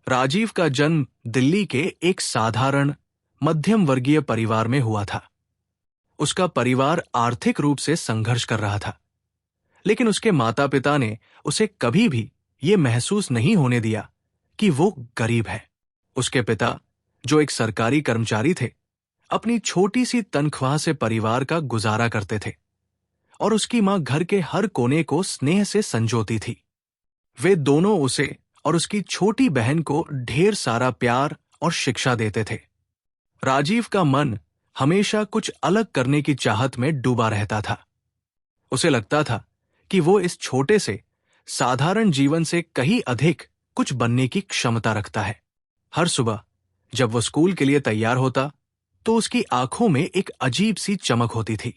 राजीव का जन्म दिल्ली के एक साधारण मध्यम वर्गीय परिवार में हुआ था। उसका परिवार आर्थिक रूप से संघर्ष कर रहा था, लेकिन उसके माता पिता ने उसे कभी भी ये महसूस नहीं होने दिया कि वो गरीब है। उसके पिता, जो एक सरकारी कर्मचारी थे, अपनी छोटी सी तनख्वाह से परिवार का गुजारा करते थे और उसकी मां घर के हर कोने को स्नेह से संजोती थी। वे दोनों उसे और उसकी छोटी बहन को ढेर सारा प्यार और शिक्षा देते थे। राजीव का मन हमेशा कुछ अलग करने की चाहत में डूबा रहता था। उसे लगता था कि वो इस छोटे से साधारण जीवन से कहीं अधिक कुछ बनने की क्षमता रखता है। हर सुबह जब वो स्कूल के लिए तैयार होता, तो उसकी आंखों में एक अजीब सी चमक होती थी।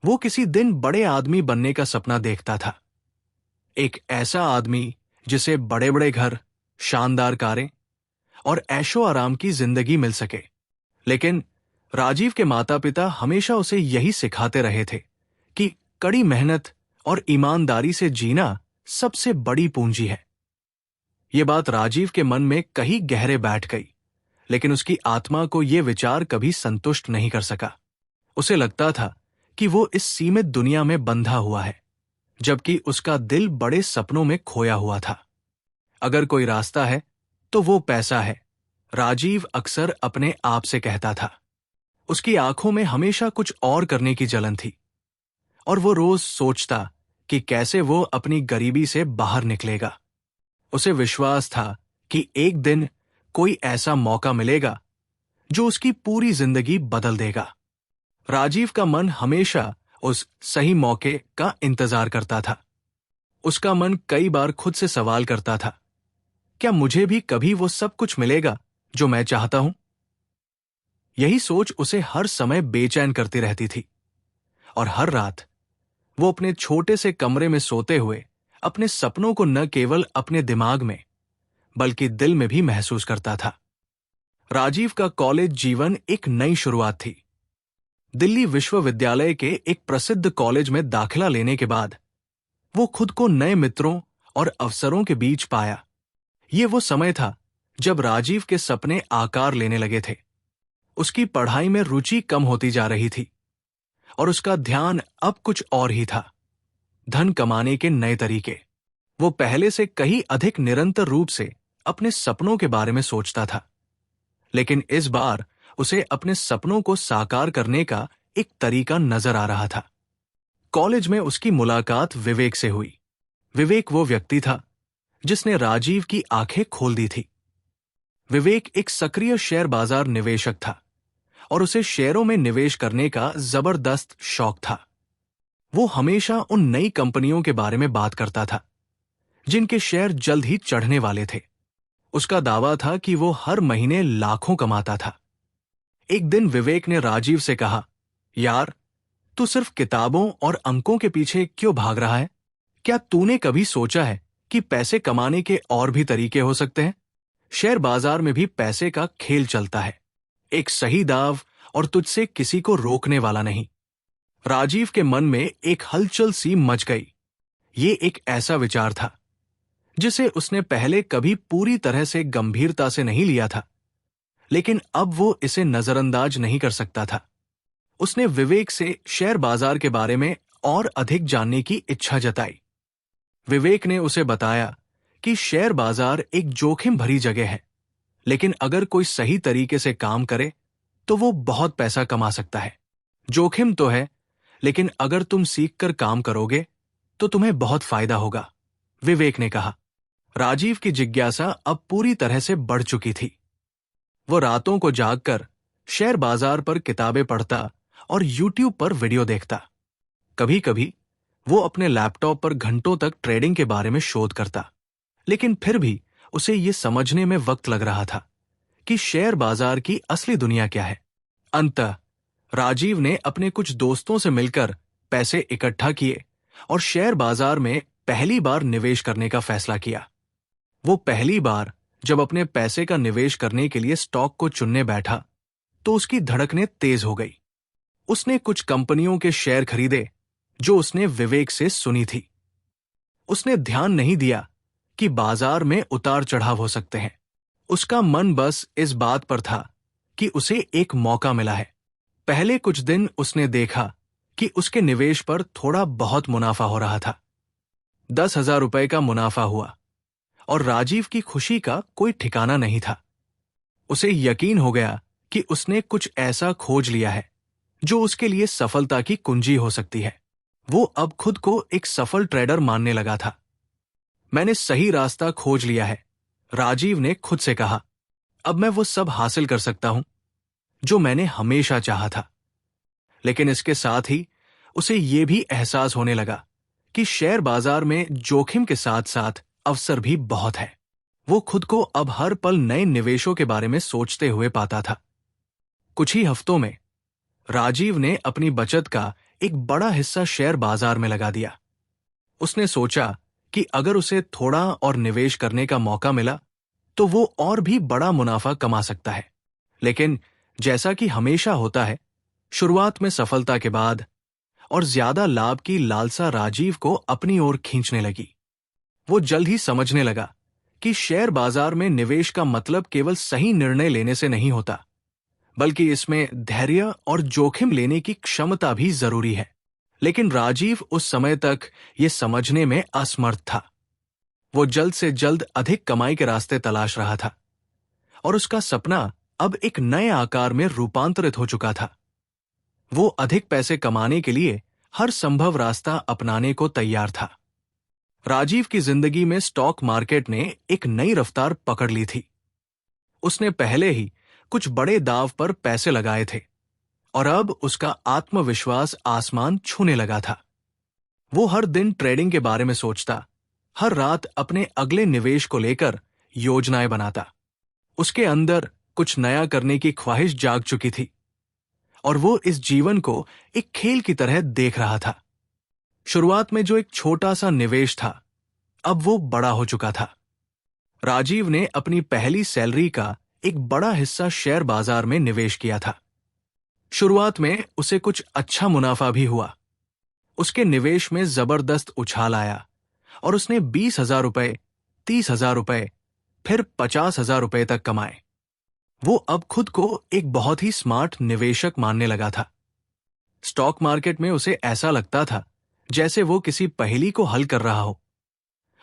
वो किसी दिन बड़े आदमी बनने का सपना देखता था। एक ऐसा आदमी जिसे बड़े बड़े घर, शानदार कारें और ऐशो आराम की जिंदगी मिल सके। लेकिन राजीव के माता पिता हमेशा उसे यही सिखाते रहे थे कि कड़ी मेहनत और ईमानदारी से जीना सबसे बड़ी पूंजी है। ये बात राजीव के मन में कहीं गहरे बैठ गई, लेकिन उसकी आत्मा को यह विचार कभी संतुष्ट नहीं कर सका। उसे लगता था कि वो इस सीमित दुनिया में बंधा हुआ है, जबकि उसका दिल बड़े सपनों में खोया हुआ था। अगर कोई रास्ता है तो वो पैसा है, राजीव अक्सर अपने आप से कहता था। उसकी आंखों में हमेशा कुछ और करने की जलन थी और वो रोज सोचता कि कैसे वो अपनी गरीबी से बाहर निकलेगा। उसे विश्वास था कि एक दिन कोई ऐसा मौका मिलेगा जो उसकी पूरी जिंदगी बदल देगा। राजीव का मन हमेशा उस सही मौके का इंतजार करता था। उसका मन कई बार खुद से सवाल करता था, क्या मुझे भी कभी वो सब कुछ मिलेगा जो मैं चाहता हूं? यही सोच उसे हर समय बेचैन करती रहती थी और हर रात वो अपने छोटे से कमरे में सोते हुए अपने सपनों को न केवल अपने दिमाग में बल्कि दिल में भी महसूस करता था। राजीव का कॉलेज जीवन एक नई शुरुआत थी। दिल्ली विश्वविद्यालय के एक प्रसिद्ध कॉलेज में दाखिला लेने के बाद वो खुद को नए मित्रों और अवसरों के बीच पाया। ये वो समय था जब राजीव के सपने आकार लेने लगे थे। उसकी पढ़ाई में रुचि कम होती जा रही थी और उसका ध्यान अब कुछ और ही था, धन कमाने के नए तरीके। वो पहले से कहीं अधिक निरंतर रूप से अपने सपनों के बारे में सोचता था, लेकिन इस बार उसे अपने सपनों को साकार करने का एक तरीका नजर आ रहा था। कॉलेज में उसकी मुलाकात विवेक से हुई। विवेक वो व्यक्ति था जिसने राजीव की आंखें खोल दी थी। विवेक एक सक्रिय शेयर बाजार निवेशक था और उसे शेयरों में निवेश करने का जबरदस्त शौक था। वो हमेशा उन नई कंपनियों के बारे में बात करता था जिनके शेयर जल्द ही चढ़ने वाले थे। उसका दावा था कि वो हर महीने लाखों कमाता था। एक दिन विवेक ने राजीव से कहा, यार, तू सिर्फ किताबों और अंकों के पीछे क्यों भाग रहा है? क्या तूने कभी सोचा है कि पैसे कमाने के और भी तरीके हो सकते हैं? शेयर बाजार में भी पैसे का खेल चलता है, एक सही दाव और तुझसे किसी को रोकने वाला नहीं। राजीव के मन में एक हलचल सी मच गई। ये एक ऐसा विचार था जिसे उसने पहले कभी पूरी तरह से गंभीरता से नहीं लिया था, लेकिन अब वो इसे नजरअंदाज नहीं कर सकता था। उसने विवेक से शेयर बाजार के बारे में और अधिक जानने की इच्छा जताई। विवेक ने उसे बताया कि शेयर बाजार एक जोखिम भरी जगह है, लेकिन अगर कोई सही तरीके से काम करे तो वो बहुत पैसा कमा सकता है। जोखिम तो है, लेकिन अगर तुम सीखकर काम करोगे तो तुम्हें बहुत फायदा होगा, विवेक ने कहा। राजीव की जिज्ञासा अब पूरी तरह से बढ़ चुकी थी। वो रातों को जागकर शेयर बाजार पर किताबें पढ़ता और यूट्यूब पर वीडियो देखता। कभी कभी वो अपने लैपटॉप पर घंटों तक ट्रेडिंग के बारे में शोध करता, लेकिन फिर भी उसे ये समझने में वक्त लग रहा था कि शेयर बाजार की असली दुनिया क्या है। अंततः राजीव ने अपने कुछ दोस्तों से मिलकर पैसे इकट्ठा किए और शेयर बाजार में पहली बार निवेश करने का फैसला किया। वो पहली बार जब अपने पैसे का निवेश करने के लिए स्टॉक को चुनने बैठा तो उसकी धड़कनें तेज हो गई। उसने कुछ कंपनियों के शेयर खरीदे जो उसने विवेक से सुनी थी। उसने ध्यान नहीं दिया कि बाजार में उतार चढ़ाव हो सकते हैं, उसका मन बस इस बात पर था कि उसे एक मौका मिला है। पहले कुछ दिन उसने देखा कि उसके निवेश पर थोड़ा बहुत मुनाफा हो रहा था। 10,000 रुपए का मुनाफा हुआ और राजीव की खुशी का कोई ठिकाना नहीं था। उसे यकीन हो गया कि उसने कुछ ऐसा खोज लिया है जो उसके लिए सफलता की कुंजी हो सकती है। वो अब खुद को एक सफल ट्रेडर मानने लगा था। मैंने सही रास्ता खोज लिया है, राजीव ने खुद से कहा। अब मैं वो सब हासिल कर सकता हूं जो मैंने हमेशा चाहा था। लेकिन इसके साथ ही उसे ये भी एहसास होने लगा कि शेयर बाजार में जोखिम के साथ साथ अवसर भी बहुत है। वो खुद को अब हर पल नए निवेशों के बारे में सोचते हुए पाता था। कुछ ही हफ्तों में राजीव ने अपनी बचत का एक बड़ा हिस्सा शेयर बाजार में लगा दिया। उसने सोचा कि अगर उसे थोड़ा और निवेश करने का मौका मिला तो वो और भी बड़ा मुनाफा कमा सकता है। लेकिन जैसा कि हमेशा होता है, शुरुआत में सफलता के बाद और ज्यादा लाभ की लालसा राजीव को अपनी ओर खींचने लगी। वो जल्द ही समझने लगा कि शेयर बाजार में निवेश का मतलब केवल सही निर्णय लेने से नहीं होता, बल्कि इसमें धैर्य और जोखिम लेने की क्षमता भी जरूरी है। लेकिन राजीव उस समय तक ये समझने में असमर्थ था। वो जल्द से जल्द अधिक कमाई के रास्ते तलाश रहा था और उसका सपना अब एक नए आकार में रूपांतरित हो चुका था। वो अधिक पैसे कमाने के लिए हर संभव रास्ता अपनाने को तैयार था। राजीव की जिंदगी में स्टॉक मार्केट ने एक नई रफ्तार पकड़ ली थी। उसने पहले ही कुछ बड़े दांव पर पैसे लगाए थे और अब उसका आत्मविश्वास आसमान छूने लगा था। वो हर दिन ट्रेडिंग के बारे में सोचता, हर रात अपने अगले निवेश को लेकर योजनाएं बनाता। उसके अंदर कुछ नया करने की ख्वाहिश जाग चुकी थी और वो इस जीवन को एक खेल की तरह देख रहा था। शुरुआत में जो एक छोटा सा निवेश था, अब वो बड़ा हो चुका था। राजीव ने अपनी पहली सैलरी का एक बड़ा हिस्सा शेयर बाजार में निवेश किया था। शुरुआत में उसे कुछ अच्छा मुनाफा भी हुआ। उसके निवेश में जबरदस्त उछाल आया और उसने 20,000 रुपए, 30,000 रुपए, फिर 50,000 रुपए तक कमाए। वो अब खुद को एक बहुत ही स्मार्ट निवेशक मानने लगा था। स्टॉक मार्केट में उसे ऐसा लगता था जैसे वो किसी पहेली को हल कर रहा हो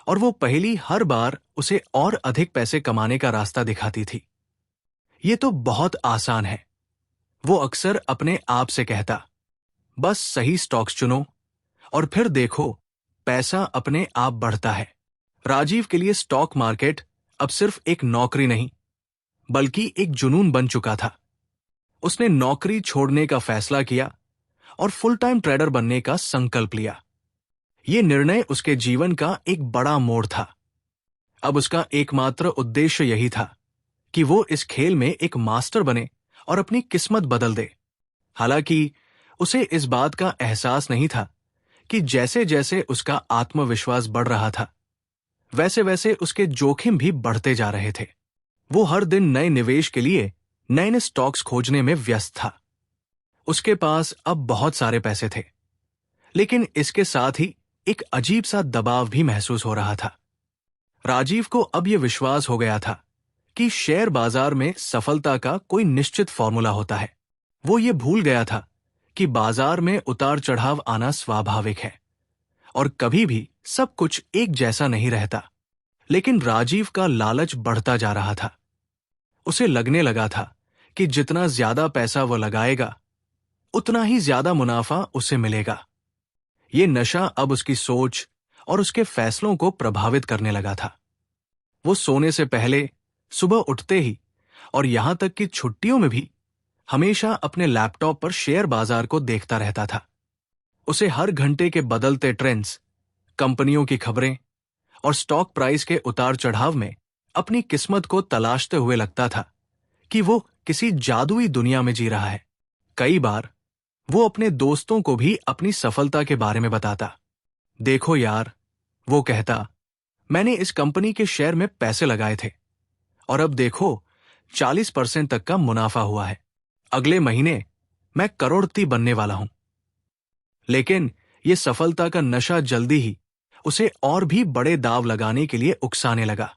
और वो पहेली हर बार उसे और अधिक पैसे कमाने का रास्ता दिखाती थी। ये तो बहुत आसान है, वो अक्सर अपने आप से कहता। बस सही स्टॉक्स चुनो और फिर देखो, पैसा अपने आप बढ़ता है। राजीव के लिए स्टॉक मार्केट अब सिर्फ एक नौकरी नहीं, बल्कि एक जुनून बन चुका था। उसने नौकरी छोड़ने का फैसला किया और फुल टाइम ट्रेडर बनने का संकल्प लिया। यह निर्णय उसके जीवन का एक बड़ा मोड़ था। अब उसका एकमात्र उद्देश्य यही था कि वो इस खेल में एक मास्टर बने और अपनी किस्मत बदल दे। हालांकि उसे इस बात का एहसास नहीं था कि जैसे जैसे उसका आत्मविश्वास बढ़ रहा था, वैसे वैसे उसके जोखिम भी बढ़ते जा रहे थे। वो हर दिन नए निवेश के लिए नए नए स्टॉक्स खोजने में व्यस्त था। उसके पास अब बहुत सारे पैसे थे, लेकिन इसके साथ ही एक अजीब सा दबाव भी महसूस हो रहा था। राजीव को अब यह विश्वास हो गया था कि शेयर बाजार में सफलता का कोई निश्चित फॉर्मूला होता है। वो ये भूल गया था कि बाजार में उतार चढ़ाव आना स्वाभाविक है और कभी भी सब कुछ एक जैसा नहीं रहता। लेकिन राजीव का लालच बढ़ता जा रहा था। उसे लगने लगा था कि जितना ज्यादा पैसा वो लगाएगा, उतना ही ज्यादा मुनाफा उसे मिलेगा। ये नशा अब उसकी सोच और उसके फैसलों को प्रभावित करने लगा था। वो सोने से पहले, सुबह उठते ही और यहां तक कि छुट्टियों में भी हमेशा अपने लैपटॉप पर शेयर बाजार को देखता रहता था। उसे हर घंटे के बदलते ट्रेंड्स, कंपनियों की खबरें और स्टॉक प्राइस के उतार चढ़ाव में अपनी किस्मत को तलाशते हुए लगता था कि वो किसी जादुई दुनिया में जी रहा है। कई बार वो अपने दोस्तों को भी अपनी सफलता के बारे में बताता। देखो यार, वो कहता, मैंने इस कंपनी के शेयर में पैसे लगाए थे और अब देखो 40% तक का मुनाफा हुआ है। अगले महीने मैं करोड़पति बनने वाला हूं। लेकिन ये सफलता का नशा जल्दी ही उसे और भी बड़े दांव लगाने के लिए उकसाने लगा।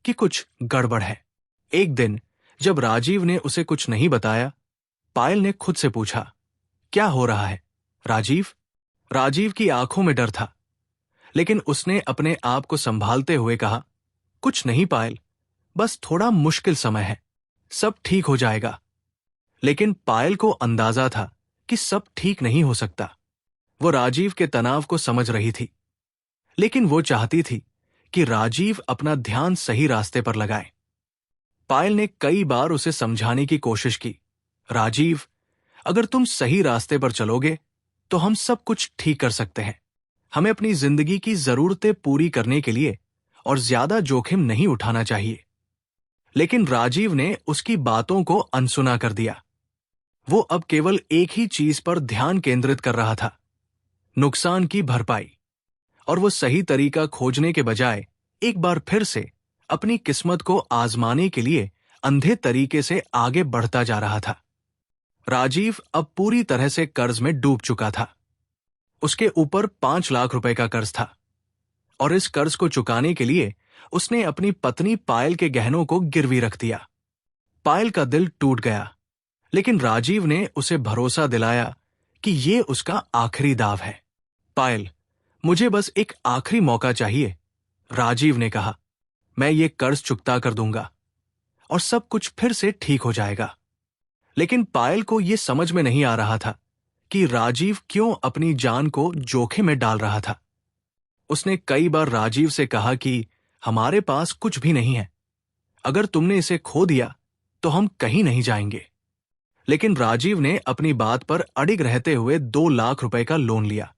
कि कुछ गड़बड़ है। एक दिन जब राजीव ने उसे कुछ नहीं बताया, पायल ने खुद से पूछा, क्या हो रहा है राजीव? राजीव की आंखों में डर था, लेकिन उसने अपने आप को संभालते हुए कहा, कुछ नहीं पायल, बस थोड़ा मुश्किल समय है, सब ठीक हो जाएगा। लेकिन पायल को अंदाजा था कि सब ठीक नहीं हो सकता। वो राजीव के तनाव को समझ रही थी, लेकिन वो चाहती थी कि राजीव अपना ध्यान सही रास्ते पर लगाए। पायल ने कई बार उसे समझाने की कोशिश की, राजीव, अगर तुम सही रास्ते पर चलोगे तो हम सब कुछ ठीक कर सकते हैं। हमें अपनी जिंदगी की जरूरतें पूरी करने के लिए और ज्यादा जोखिम नहीं उठाना चाहिए। लेकिन राजीव ने उसकी बातों को अनसुना कर दिया। वो अब केवल एक ही चीज पर ध्यान केंद्रित कर रहा था, नुकसान की भरपाई। और वो सही तरीका खोजने के बजाय एक बार फिर से अपनी किस्मत को आजमाने के लिए अंधे तरीके से आगे बढ़ता जा रहा था। राजीव अब पूरी तरह से कर्ज में डूब चुका था। उसके ऊपर 5 लाख रुपए का कर्ज था, और इस कर्ज को चुकाने के लिए उसने अपनी पत्नी पायल के गहनों को गिरवी रख दिया। पायल का दिल टूट गया, लेकिन राजीव ने उसे भरोसा दिलाया कि ये उसका आखिरी दाव है। पायल, मुझे बस एक आखिरी मौका चाहिए, राजीव ने कहा। मैं ये कर्ज चुकता कर दूंगा और सब कुछ फिर से ठीक हो जाएगा। लेकिन पायल को यह समझ में नहीं आ रहा था कि राजीव क्यों अपनी जान को जोखिम में डाल रहा था। उसने कई बार राजीव से कहा कि हमारे पास कुछ भी नहीं है, अगर तुमने इसे खो दिया तो हम कहीं नहीं जाएंगे। लेकिन राजीव ने अपनी बात पर अडिग रहते हुए 2 लाख रुपए का लोन लिया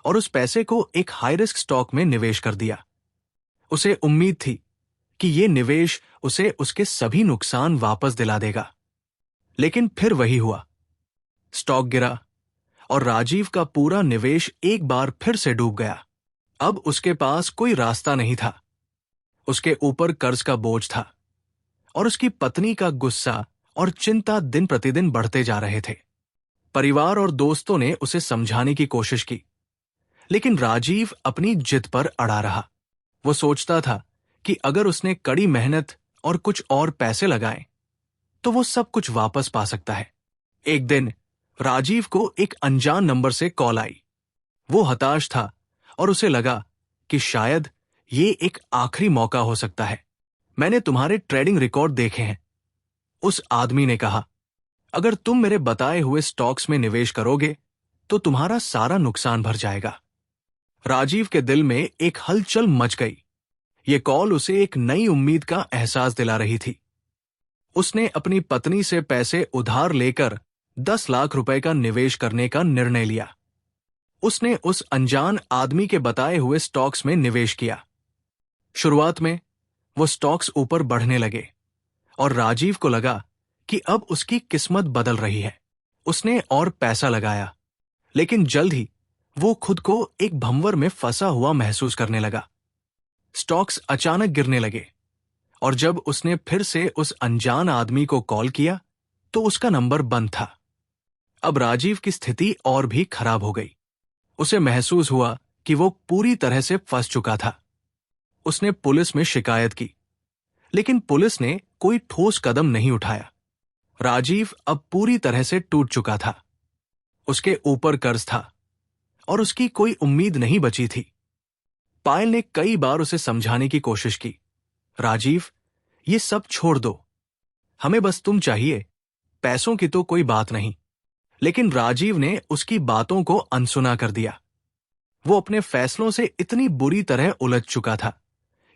और उस पैसे को एक हाई रिस्क स्टॉक में निवेश कर दिया। उसे उम्मीद थी कि यह निवेश उसे उसके सभी नुकसान वापस दिला देगा। लेकिन फिर वही हुआ, स्टॉक गिरा और राजीव का पूरा निवेश एक बार फिर से डूब गया। अब उसके पास कोई रास्ता नहीं था। उसके ऊपर कर्ज का बोझ था और उसकी पत्नी का गुस्सा और चिंता दिन प्रतिदिन बढ़ते जा रहे थे। परिवार और दोस्तों ने उसे समझाने की कोशिश की, लेकिन राजीव अपनी जिद पर अड़ा रहा। वो सोचता था कि अगर उसने कड़ी मेहनत और कुछ और पैसे लगाए तो वो सब कुछ वापस पा सकता है। एक दिन राजीव को एक अनजान नंबर से कॉल आई। वो हताश था और उसे लगा कि शायद ये एक आखिरी मौका हो सकता है। मैंने तुम्हारे ट्रेडिंग रिकॉर्ड देखे हैं, उस आदमी ने कहा। अगर तुम मेरे बताए हुए स्टॉक्स में निवेश करोगे तो तुम्हारा सारा नुकसान भर जाएगा। राजीव के दिल में एक हलचल मच गई। ये कॉल उसे एक नई उम्मीद का एहसास दिला रही थी। उसने अपनी पत्नी से पैसे उधार लेकर 10 लाख रुपए का निवेश करने का निर्णय लिया। उसने उस अनजान आदमी के बताए हुए स्टॉक्स में निवेश किया। शुरुआत में वो स्टॉक्स ऊपर बढ़ने लगे और राजीव को लगा कि अब उसकी किस्मत बदल रही है। उसने और पैसा लगाया, लेकिन जल्द ही वो खुद को एक भंवर में फंसा हुआ महसूस करने लगा। स्टॉक्स अचानक गिरने लगे और जब उसने फिर से उस अनजान आदमी को कॉल किया तो उसका नंबर बंद था। अब राजीव की स्थिति और भी खराब हो गई। उसे महसूस हुआ कि वो पूरी तरह से फंस चुका था। उसने पुलिस में शिकायत की, लेकिन पुलिस ने कोई ठोस कदम नहीं उठाया। राजीव अब पूरी तरह से टूट चुका था। उसके ऊपर कर्ज था और उसकी कोई उम्मीद नहीं बची थी। पायल ने कई बार उसे समझाने की कोशिश की, राजीव, ये सब छोड़ दो, हमें बस तुम चाहिए, पैसों की तो कोई बात नहीं। लेकिन राजीव ने उसकी बातों को अनसुना कर दिया। वो अपने फैसलों से इतनी बुरी तरह उलझ चुका था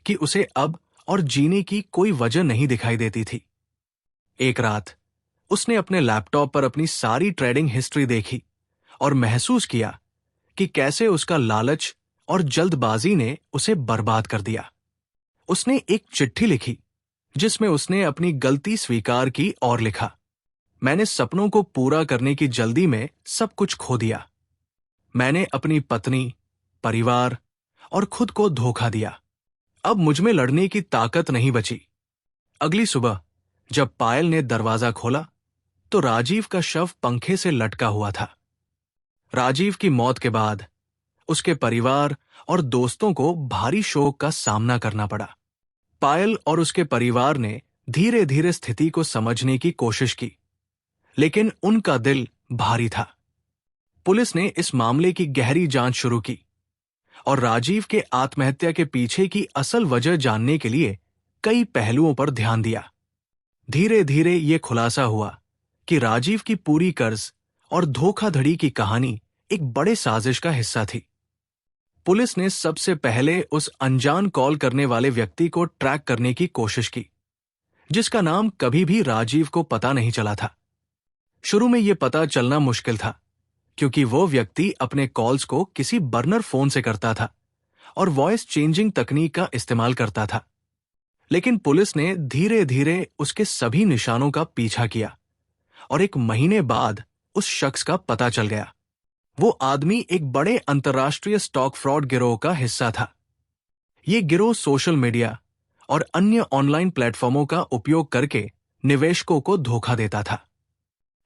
कि उसे अब और जीने की कोई वजह नहीं दिखाई देती थी। एक रात उसने अपने लैपटॉप पर अपनी सारी ट्रेडिंग हिस्ट्री देखी और महसूस किया कि कैसे उसका लालच और जल्दबाजी ने उसे बर्बाद कर दिया। उसने एक चिट्ठी लिखी जिसमें उसने अपनी गलती स्वीकार की और लिखा, मैंने सपनों को पूरा करने की जल्दी में सब कुछ खो दिया। मैंने अपनी पत्नी, परिवार और खुद को धोखा दिया। अब मुझमें लड़ने की ताकत नहीं बची। अगली सुबह जब पायल ने दरवाजा खोला तो राजीव का शव पंखे से लटका हुआ था। राजीव की मौत के बाद उसके परिवार और दोस्तों को भारी शोक का सामना करना पड़ा। पायल और उसके परिवार ने धीरे धीरे स्थिति को समझने की कोशिश की, लेकिन उनका दिल भारी था। पुलिस ने इस मामले की गहरी जांच शुरू की और राजीव के आत्महत्या के पीछे की असल वजह जानने के लिए कई पहलुओं पर ध्यान दिया। धीरे धीरे ये खुलासा हुआ कि राजीव की पूरी कर्ज और धोखाधड़ी की कहानी एक बड़े साजिश का हिस्सा थी। पुलिस ने सबसे पहले उस अनजान कॉल करने वाले व्यक्ति को ट्रैक करने की कोशिश की, जिसका नाम कभी भी राजीव को पता नहीं चला था। शुरू में यह पता चलना मुश्किल था, क्योंकि वो व्यक्ति अपने कॉल्स को किसी बर्नर फोन से करता था और वॉइस चेंजिंग तकनीक का इस्तेमाल करता था। लेकिन पुलिस ने धीरे धीरे उसके सभी निशानों का पीछा किया और 1 महीने बाद उस शख्स का पता चल गया। वो आदमी एक बड़े अंतर्राष्ट्रीय स्टॉक फ्रॉड गिरोह का हिस्सा था। ये गिरोह सोशल मीडिया और अन्य ऑनलाइन प्लेटफॉर्मों का उपयोग करके निवेशकों को धोखा देता था।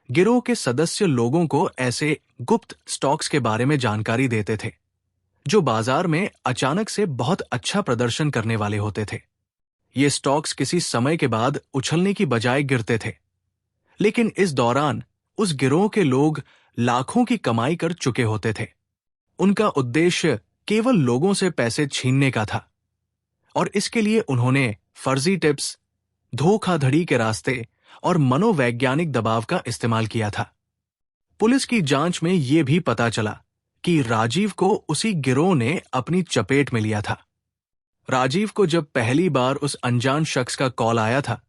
गिरोह के सदस्य लोगों को ऐसे गुप्त स्टॉक्स के बारे में जानकारी देते थे, जो बाजार में अचानक से बहुत अच्छा प्रदर्शन करने वाले होते थे। ये स्टॉक्स किसी समय के बाद उछलने की बजाय गिरते थे, लेकिन इस दौरान उस गिरोह के लोग लाखों की कमाई कर चुके होते थे। उनका उद्देश्य केवल लोगों से पैसे छीनने का था और इसके लिए उन्होंने फर्जी टिप्स, धोखाधड़ी के रास्ते और मनोवैज्ञानिक दबाव का इस्तेमाल किया था। पुलिस की जांच में यह भी पता चला कि राजीव को उसी गिरोह ने अपनी चपेट में लिया था। राजीव को जब पहली बार उस अनजान शख्स का कॉल आया था,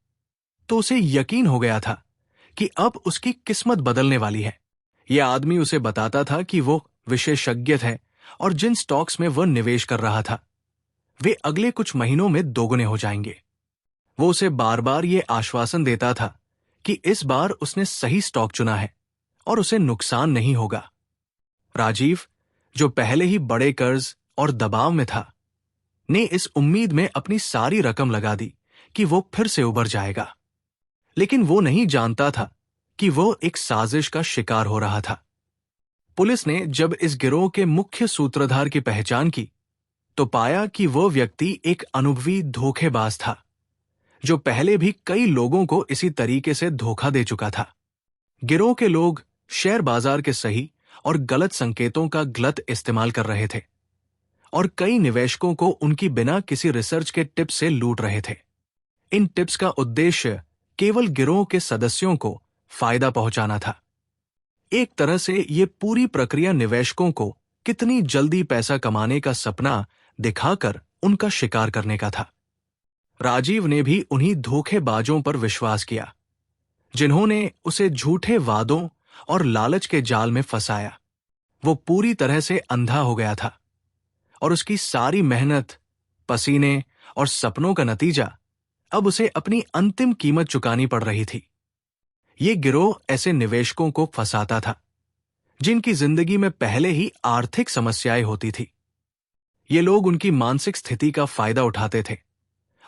तो उसे यकीन हो गया था कि अब उसकी किस्मत बदलने वाली है। यह आदमी उसे बताता था कि वो विशेषज्ञ है और जिन स्टॉक्स में वह निवेश कर रहा था, वे अगले कुछ महीनों में दोगुने हो जाएंगे। वो उसे बार बार ये आश्वासन देता था कि इस बार उसने सही स्टॉक चुना है और उसे नुकसान नहीं होगा। राजीव, जो पहले ही बड़े कर्ज और दबाव में था, ने इस उम्मीद में अपनी सारी रकम लगा दी कि वो फिर से उबर जाएगा। लेकिन वो नहीं जानता था कि वो एक साजिश का शिकार हो रहा था। पुलिस ने जब इस गिरोह के मुख्य सूत्रधार की पहचान की, तो पाया कि वो व्यक्ति एक अनुभवी धोखेबाज था, जो पहले भी कई लोगों को इसी तरीके से धोखा दे चुका था। गिरोह के लोग शेयर बाजार के सही और गलत संकेतों का गलत इस्तेमाल कर रहे थे और कई निवेशकों को उनकी बिना किसी रिसर्च के टिप्स से लूट रहे थे। इन टिप्स का उद्देश्य केवल गिरोह के सदस्यों को फायदा पहुंचाना था। एक तरह से ये पूरी प्रक्रिया निवेशकों को कितनी जल्दी पैसा कमाने का सपना दिखाकर उनका शिकार करने का था। राजीव ने भी उन्हीं धोखेबाजों पर विश्वास किया, जिन्होंने उसे झूठे वादों और लालच के जाल में फंसाया। वो पूरी तरह से अंधा हो गया था और उसकी सारी मेहनत, पसीने और सपनों का नतीजा अब उसे अपनी अंतिम कीमत चुकानी पड़ रही थी। ये गिरोह ऐसे निवेशकों को फंसाता था जिनकी जिंदगी में पहले ही आर्थिक समस्याएं होती थी। ये लोग उनकी मानसिक स्थिति का फायदा उठाते थे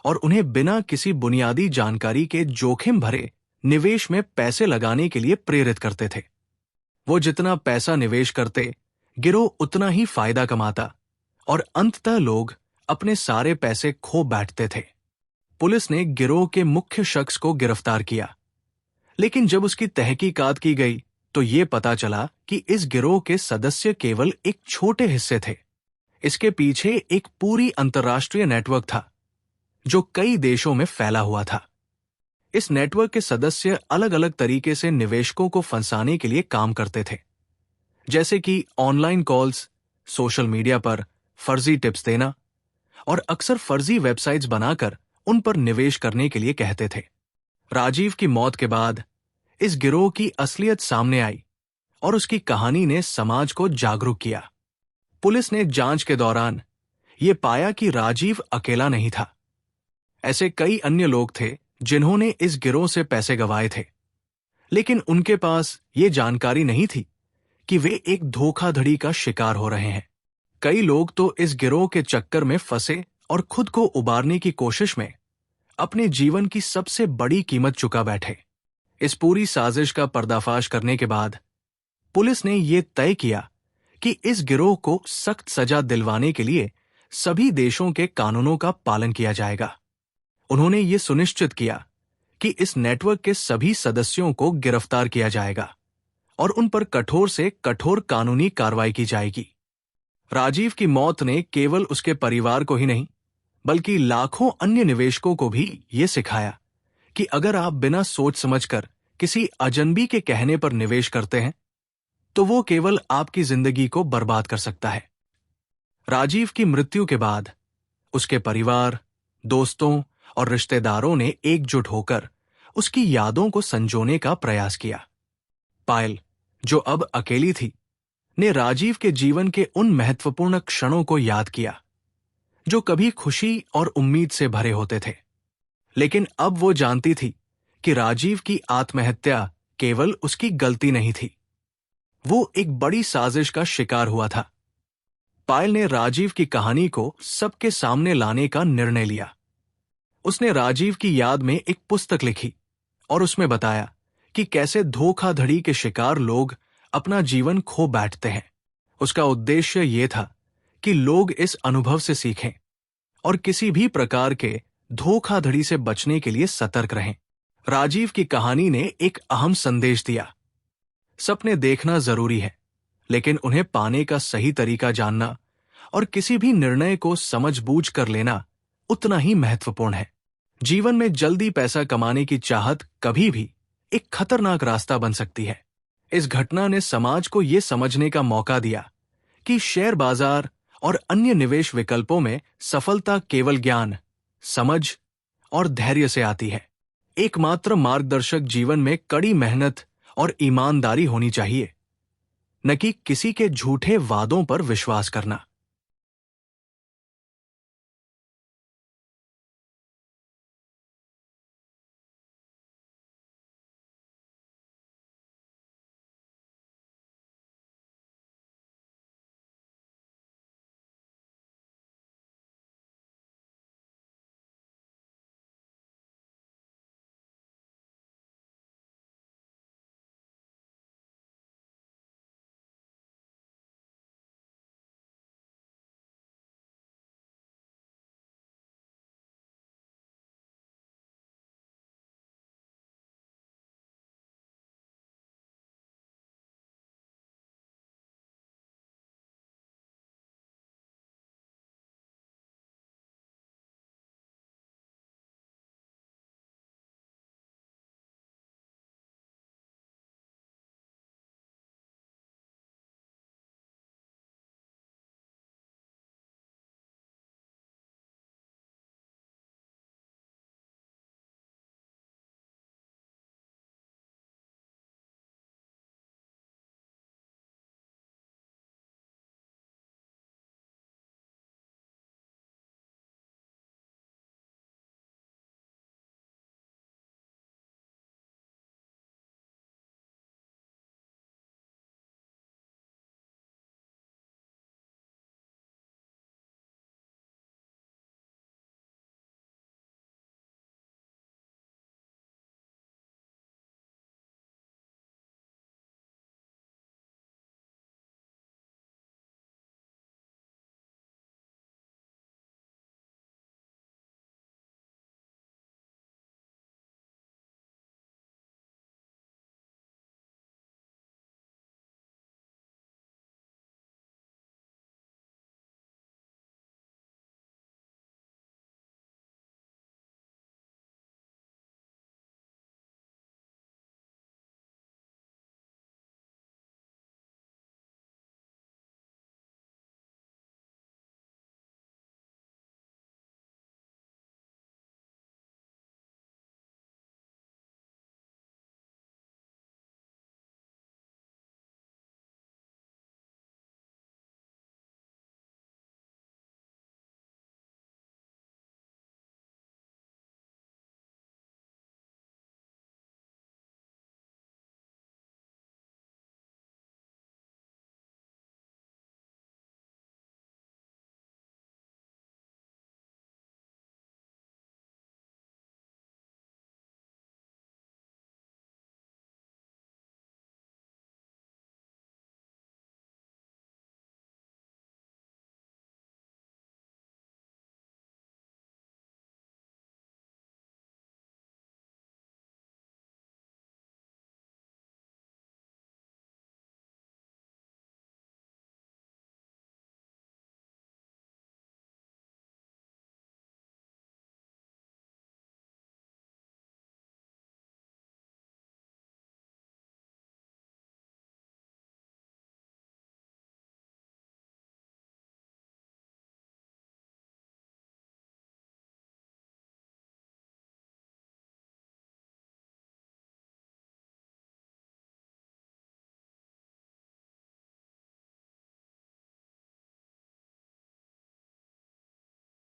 और उन्हें बिना किसी बुनियादी जानकारी के जोखिम भरे निवेश में पैसे लगाने के लिए प्रेरित करते थे। वो जितना पैसा निवेश करते, गिरोह उतना ही फायदा कमाता और अंततः लोग अपने सारे पैसे खो बैठते थे। पुलिस ने गिरोह के मुख्य शख्स को गिरफ्तार किया, लेकिन जब उसकी तहकीकात की गई तो ये पता चला कि इस गिरोह के सदस्य केवल एक छोटे हिस्से थे। इसके पीछे एक पूरी अंतर्राष्ट्रीय नेटवर्क था, जो कई देशों में फैला हुआ था। इस नेटवर्क के सदस्य अलग अलग तरीके से निवेशकों को फंसाने के लिए काम करते थे, जैसे कि ऑनलाइन कॉल्स, सोशल मीडिया पर फर्जी टिप्स देना और अक्सर फर्जी वेबसाइट्स बनाकर उन पर निवेश करने के लिए कहते थे। राजीव की मौत के बाद इस गिरोह की असलियत सामने आई और उसकी कहानी ने समाज को जागरूक किया। पुलिस ने जांच के दौरान ये पाया कि राजीव अकेला नहीं था। ऐसे कई अन्य लोग थे जिन्होंने इस गिरोह से पैसे गंवाए थे, लेकिन उनके पास ये जानकारी नहीं थी कि वे एक धोखाधड़ी का शिकार हो रहे हैं। कई लोग तो इस गिरोह के चक्कर में फंसे और खुद को उबारने की कोशिश में अपने जीवन की सबसे बड़ी कीमत चुका बैठे। इस पूरी साजिश का पर्दाफाश करने के बाद पुलिस ने यह तय किया कि इस गिरोह को सख्त सजा दिलवाने के लिए सभी देशों के कानूनों का पालन किया जाएगा। उन्होंने ये सुनिश्चित किया कि इस नेटवर्क के सभी सदस्यों को गिरफ्तार किया जाएगा और उन पर कठोर से कठोर कानूनी कार्रवाई की जाएगी। राजीव की मौत ने केवल उसके परिवार को ही नहीं, बल्कि लाखों अन्य निवेशकों को भी ये सिखाया कि अगर आप बिना सोच समझकर किसी अजनबी के कहने पर निवेश करते हैं, तो वो केवल आपकी जिंदगी को बर्बाद कर सकता है। राजीव की मृत्यु के बाद उसके परिवार, दोस्तों और रिश्तेदारों ने एकजुट होकर उसकी यादों को संजोने का प्रयास किया। पायल, जो अब अकेली थी, ने राजीव के जीवन के उन महत्वपूर्ण क्षणों को याद किया जो कभी खुशी और उम्मीद से भरे होते थे। लेकिन अब वो जानती थी कि राजीव की आत्महत्या केवल उसकी गलती नहीं थी, वो एक बड़ी साजिश का शिकार हुआ था। पायल ने राजीव की कहानी को सबके सामने लाने का निर्णय लिया। उसने राजीव की याद में एक पुस्तक लिखी और उसमें बताया कि कैसे धोखाधड़ी के शिकार लोग अपना जीवन खो बैठते हैं। उसका उद्देश्य यह था कि लोग इस अनुभव से सीखें और किसी भी प्रकार के धोखाधड़ी से बचने के लिए सतर्क रहें। राजीव की कहानी ने एक अहम संदेश दिया। सपने देखना जरूरी है, लेकिन उन्हें पाने का सही तरीका जानना और किसी भी निर्णय को समझबूझ कर लेना उतना ही महत्वपूर्ण है। जीवन में जल्दी पैसा कमाने की चाहत कभी भी एक खतरनाक रास्ता बन सकती है। इस घटना ने समाज को यह समझने का मौका दिया कि शेयर बाजार और अन्य निवेश विकल्पों में सफलता केवल ज्ञान, समझ और धैर्य से आती है। एकमात्र मार्गदर्शक जीवन में कड़ी मेहनत और ईमानदारी होनी चाहिए, न कि किसी के झूठे वादों पर विश्वास करना।